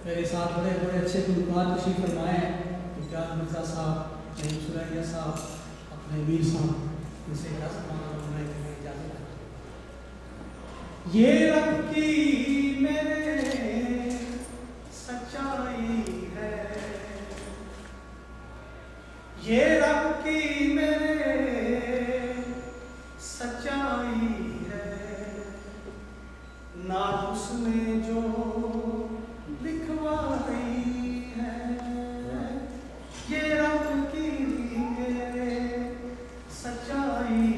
मेरे साथ बड़े बड़े अच्छे गुलकार तशरीफ फरमाए हैं, इम्तियाज़ मिर्ज़ा साहब, नईम सुरैया साहब, अपने मीर साहब, इनसे इजाज़त मांगा मैं इजाज़त। ये रब की मेरे सच्चाई है, ये रब की मेरे सच्चाई है, ना उसने जो लिखवाई है, ये रब की मेरे सच्चाई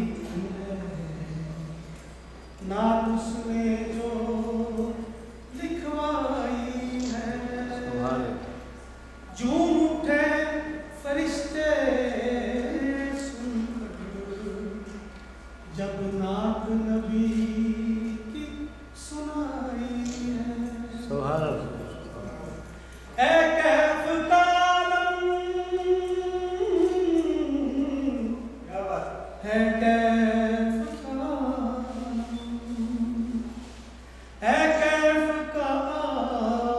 है, ना उसने जो लिखवाई है। झूम उठे फरिश्ते सुनकर जब नात नबी की सुनाई है। ऐ कैफ का आलम है, कैफ का आलम है, कैफ का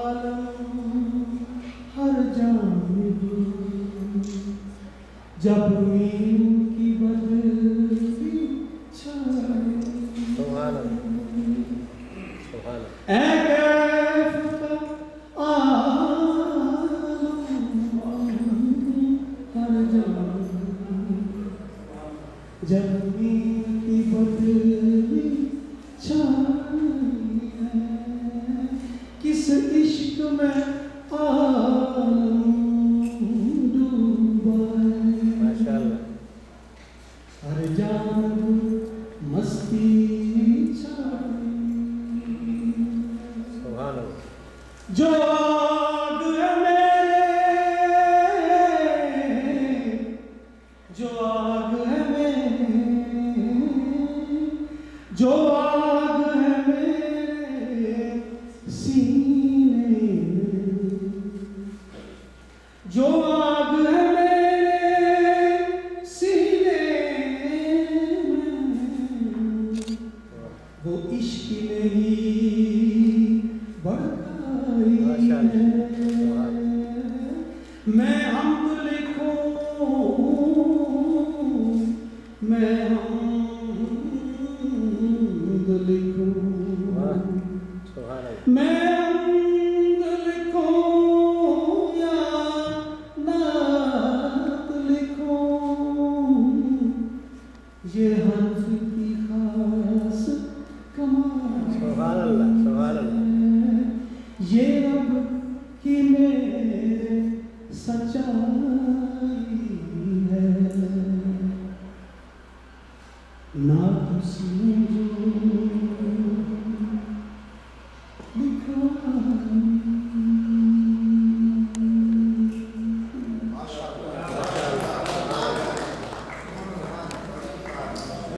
आलम हर जानिब जब मीन की बदली छाए। ऐ कैफ का आलम हर जानिब जब मीन की बदली छाई है, किस इश्क में आलम डूबा है, हर जानिब मस्ती छाई। जो